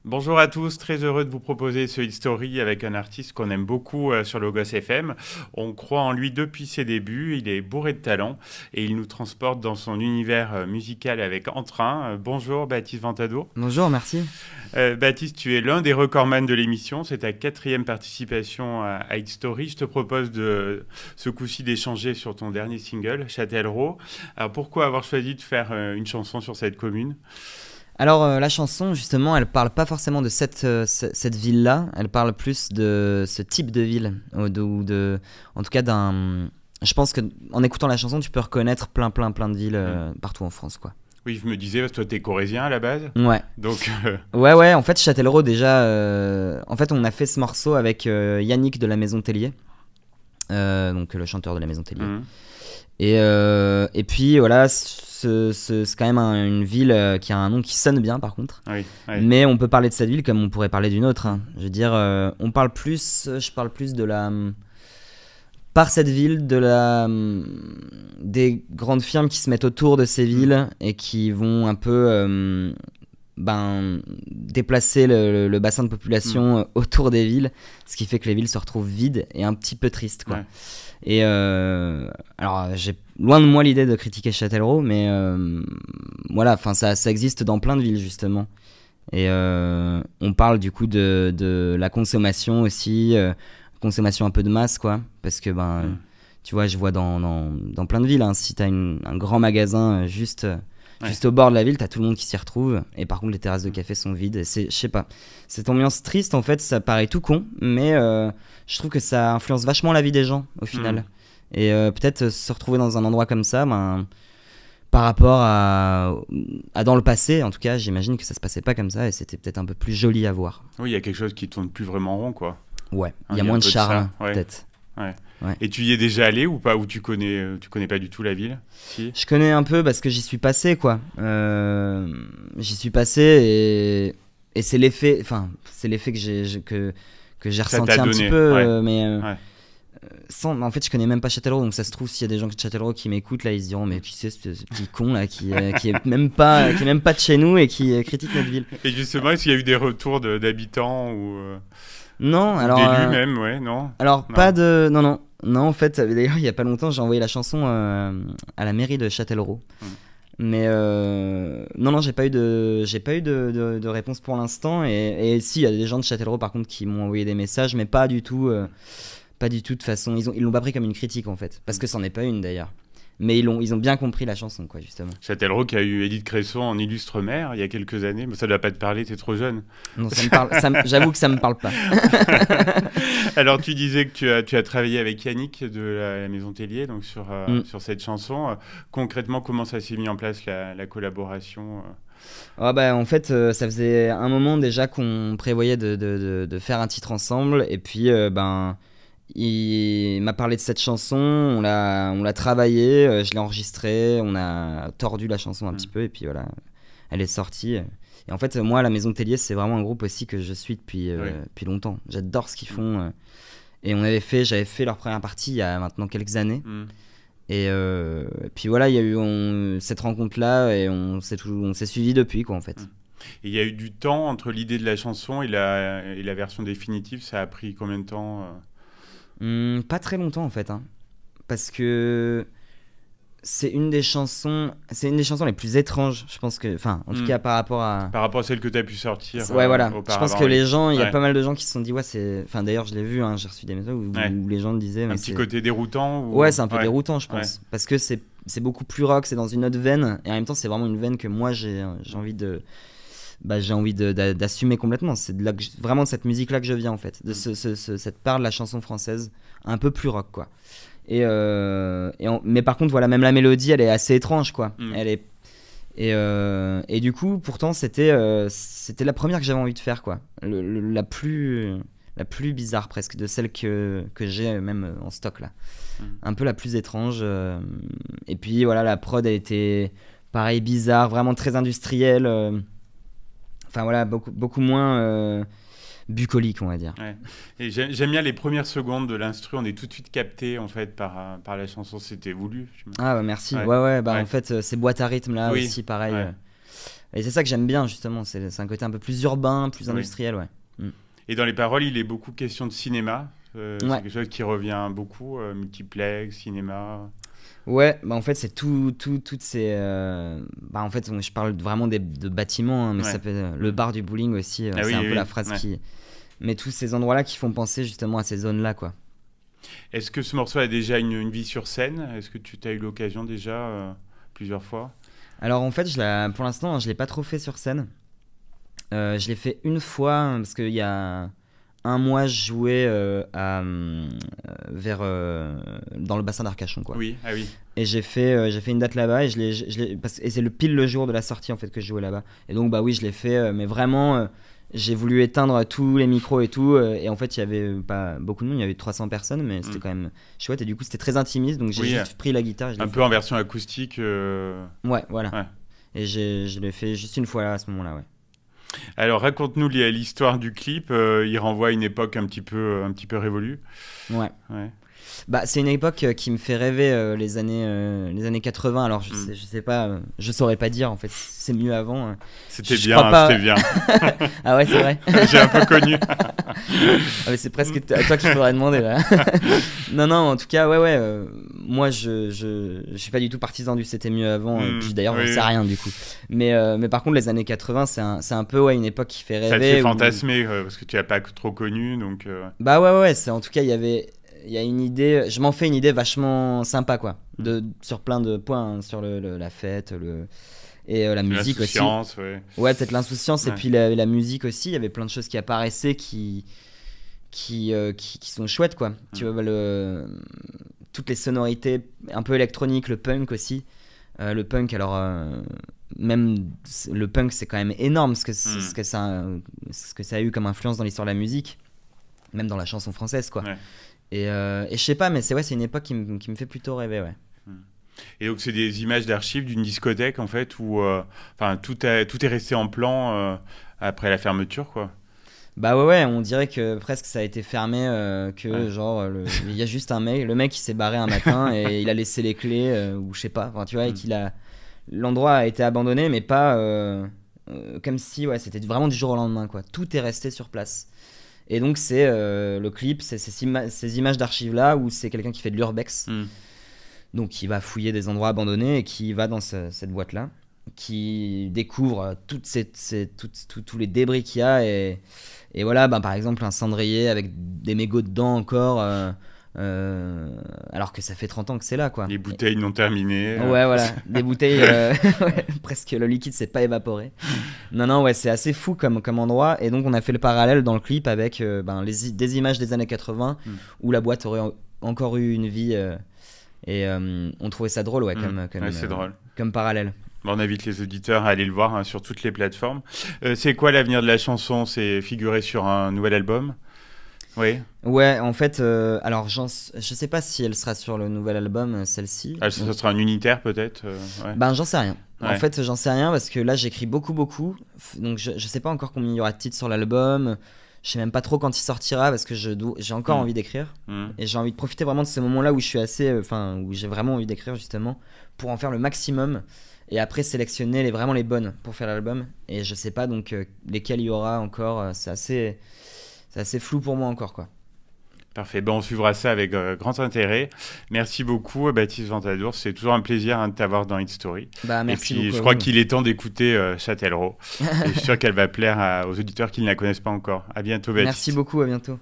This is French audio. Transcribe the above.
Bonjour à tous, très heureux de vous proposer ce History avec un artiste qu'on aime beaucoup sur Logos FM. On croit en lui depuis ses débuts, il est bourré de talent et il nous transporte dans son univers musical avec entrain. Bonjour Baptiste Ventadour. Bonjour, merci. Baptiste, tu es l'un des recordman de l'émission, c'est ta 4e participation à History. Je te propose de ce coup-ci d'échanger sur ton dernier single, Châtellerault. Alors pourquoi avoir choisi de faire une chanson sur cette commune ? Alors la chanson justement elle parle pas forcément de cette ville-là, elle parle plus de ce type de ville, en tout cas d'un... Je pense qu'en écoutant la chanson tu peux reconnaître plein de villes partout en France quoi. Oui, je me disais, parce que toi t'es corrézien à la base. Ouais. Donc, Ouais, en fait Châtellerault déjà, en fait on a fait ce morceau avec Yannick de la Maison Tellier, donc le chanteur de la Maison Tellier. Et puis voilà, c'est quand même une ville qui a un nom qui sonne bien par contre. oui. Mais on peut parler de cette ville comme on pourrait parler d'une autre, hein. Je veux dire, je parle plus de la... Par cette ville, des grandes firmes qui se mettent autour de ces villes et qui vont un peu déplacer le bassin de population autour des villes, ce qui fait que les villes se retrouvent vides et un petit peu tristes, quoi. Ouais. Et alors, j'ai loin de moi l'idée de critiquer Châtellerault, mais voilà, ça existe dans plein de villes justement. Et on parle du coup de la consommation aussi, consommation un peu de masse, quoi, parce que tu vois, je vois dans plein de villes, hein, si t'as un grand magasin juste au bord de la ville, t'as tout le monde qui s'y retrouve, et par contre les terrasses de café sont vides. Et je sais pas, cette ambiance triste en fait, ça paraît tout con, mais je trouve que ça influence vachement la vie des gens au final. Et peut-être se retrouver dans un endroit comme ça, par rapport à dans le passé, en tout cas, j'imagine que ça se passait pas comme ça et c'était peut-être un peu plus joli à voir. Oui, il y a quelque chose qui tourne plus vraiment rond, quoi. Ouais, Hein, il y a moins un de peu charme, ça, ouais. peut-être. Ouais. Ouais. Et tu y es déjà allé ou pas? Ou tu connais pas du tout la ville? Si. Je connais un peu parce que j'y suis passé, quoi. J'y suis passé et c'est l'effet que j'ai Ça ressenti t'a un donné, petit peu, ouais. mais Ouais. en fait, je connais même pas Châtellerault, donc ça se trouve, s'il y a des gens de Châtellerault qui m'écoutent, là, ils se diront, mais qui c'est ce petit con là qui est même pas de chez nous et qui critique notre ville. Et justement, est-ce qu'il y a eu des retours d'habitants Non, ou alors d'élus même? Ouais, non? alors Non. pas de non en fait, d'ailleurs, il y a pas longtemps, j'ai envoyé la chanson à la mairie de Châtellerault. Mais non, j'ai pas eu de réponse pour l'instant. Et si, il y a des gens de Châtellerault par contre qui m'ont envoyé des messages, mais pas du tout de façon. Ils l'ont pas pris comme une critique en fait, parce que c'en est pas une d'ailleurs. Mais ils ont bien compris la chanson, quoi, justement. Châtellerault qui a eu Édith Cresson en illustre mère il y a quelques années, mais ça ne doit pas te parler, t'es trop jeune. Non, j'avoue que ça me parle pas. Alors tu disais que tu as travaillé avec Yannick de la Maison Tellier donc sur cette chanson. Concrètement, comment ça s'est mis en place la collaboration Ah bah, en fait, ça faisait un moment déjà qu'on prévoyait de faire un titre ensemble. Et puis, il m'a parlé de cette chanson, on l'a travaillée, je l'ai enregistrée, on a tordu la chanson un petit peu, et puis voilà, elle est sortie. Et en fait, moi, la Maison Tellier, c'est vraiment un groupe aussi que je suis depuis longtemps. J'adore ce qu'ils font. Et j'avais fait leur première partie il y a maintenant quelques années. Et puis voilà, il y a eu cette rencontre-là, et on s'est suivis depuis, quoi, en fait. Et il y a eu du temps entre l'idée de la chanson et la version définitive, ça a pris combien de temps Pas très longtemps en fait, hein. Parce que c'est une des chansons les plus étranges, je pense que, enfin, en tout cas par rapport à celle que tu as pu sortir ouais, voilà. auparavant. Je pense que les gens, il y a Ouais. pas mal de gens qui se sont dit ouais, enfin d'ailleurs je l'ai vu, hein, j'ai reçu des messages où les gens disaient mais Un petit côté déroutant ouais, c'est un peu déroutant, je pense, parce que c'est beaucoup plus rock, c'est dans une autre veine, et en même temps c'est vraiment une veine que moi j'ai envie d'assumer complètement. C'est vraiment de cette musique là que je viens en fait, de cette part de la chanson française un peu plus rock, quoi. Mais par contre voilà, même la mélodie elle est assez étrange, quoi. Elle est et du coup pourtant c'était la première que j'avais envie de faire, quoi. La plus bizarre presque de celle que j'ai même en stock là. Un peu la plus étrange, et puis voilà, la prod elle était pareil bizarre, vraiment très industrielle, enfin voilà, beaucoup moins bucolique, on va dire. Ouais. Et j'aime bien les premières secondes de l'instru, on est tout de suite capté en fait par la chanson, c'était voulu. Ah bah merci. Ouais. Ouais, Ouais. en fait ces boîtes à rythme là Oui. aussi pareil. Ouais. Et c'est ça que j'aime bien, justement. C'est un côté un peu plus urbain, plus industriel, ouais. Et dans les paroles, il est beaucoup question de cinéma. Ouais. C'est quelque chose qui revient beaucoup, multiplex, cinéma. Ouais, bah en fait, c'est toutes ces. En fait, je parle vraiment de bâtiments, hein, mais ça peut, le bar du bowling aussi, c'est un peu la phrase qui. Mais tous ces endroits-là qui font penser justement à ces zones-là, quoi. Est-ce que ce morceau a déjà une vie sur scène? Est-ce que tu as eu l'occasion déjà plusieurs fois? Alors en fait, pour l'instant, je l'ai pas trop fait sur scène. Je l'ai fait une fois parce qu'il y a un mois, je jouais dans le bassin d'Arcachon, quoi. Oui, ah oui. Et j'ai fait une date là-bas et et c'est pile le jour de la sortie en fait que je jouais là-bas. Et donc bah oui, je l'ai fait, mais vraiment, j'ai voulu éteindre tous les micros et tout. Et en fait, il y avait pas beaucoup de monde, il y avait 300 personnes, mais c'était quand même chouette. Et du coup, c'était très intimiste, donc j'ai juste pris la guitare. Un peu en version acoustique. Ouais, voilà. Ouais. Et je l'ai fait juste une fois là, à ce moment-là, ouais. Alors, raconte-nous l'histoire du clip. Il renvoie à une époque un petit peu révolue. Ouais. Bah, c'est une époque qui me fait rêver les années 80. Alors, je sais pas, je saurais pas dire en fait. C'est mieux avant. C'était bien, c'était bien. Ah ouais, c'est vrai. J'ai un peu connu. Mais c'est presque à toi qu'il faudrait demander là. Non, en tout cas, ouais. Moi, je suis pas du tout partisan du c'était mieux avant. Puis d'ailleurs, j'en sais rien du coup. Mais par contre, les années 80, c'est un peu une époque qui fait rêver. Ça te fait fantasmer parce que tu l'as pas trop connu, donc. Bah ouais. En tout cas, il y a une idée, je m'en fais une idée vachement sympa, quoi, sur plein de points, hein, sur la fête, et la musique aussi. L'insouciance, ouais, peut-être l'insouciance, et puis la musique aussi. Il y avait plein de choses qui apparaissaient qui sont chouettes, quoi. Tu vois, toutes les sonorités un peu électroniques, le punk aussi. Le punk, alors même le punk, c'est quand même énorme ce que ça a eu comme influence dans l'histoire de la musique, même dans la chanson française, quoi. Et je sais pas, mais c'est une époque qui me fait plutôt rêver, ouais. Et donc c'est des images d'archives d'une discothèque en fait où tout est resté en plan après la fermeture, quoi. Bah ouais, on dirait que presque ça a été fermé, genre il y a juste le mec qui s'est barré un matin et il a laissé les clés ou je sais pas, tu vois, et l'endroit a été abandonné, mais pas comme si c'était vraiment du jour au lendemain, quoi. Tout est resté sur place. Et donc c'est le clip, c'est ces images d'archives là où c'est quelqu'un qui fait de l'urbex, donc qui va fouiller des endroits abandonnés et qui va dans cette boîte là, qui découvre tous les débris qu'il y a, et voilà, par exemple un cendrier avec des mégots dedans encore, alors que ça fait 30 ans que c'est là, quoi. Les bouteilles non terminées. Ouais, voilà, des bouteilles presque le liquide s'est pas évaporé. Non, c'est assez fou comme endroit. Et donc on a fait le parallèle dans le clip avec des images des années 80 où la boîte aurait encore eu une vie, et on trouvait ça drôle, c'est drôle comme parallèle. On invite les auditeurs à aller le voir sur toutes les plateformes. C'est quoi l'avenir de la chanson? C'est figurer sur un nouvel album? Oui. Ouais, en fait, alors je sais pas si elle sera sur le nouvel album, celle-ci. Ça sera un unitaire peut-être j'en sais rien. En fait, j'en sais rien parce que là j'écris beaucoup. Donc je sais pas encore combien il y aura de titres sur l'album. Je sais même pas trop quand il sortira parce que j'ai encore envie d'écrire. Et j'ai envie de profiter vraiment de ce moment-là où je suis où j'ai vraiment envie d'écrire justement pour en faire le maximum. Et après sélectionner vraiment les bonnes pour faire l'album. Et je sais pas donc lesquelles il y aura encore. C'est assez flou pour moi encore, quoi. Parfait, on suivra ça avec grand intérêt. Merci beaucoup Baptiste Ventadour, c'est toujours un plaisir de t'avoir dans Hit Story. Merci et puis beaucoup, je crois qu'il est temps d'écouter Châtellerault. Et je suis sûr qu'elle va plaire aux auditeurs qui ne la connaissent pas encore. À bientôt Baptiste. Merci beaucoup, à bientôt.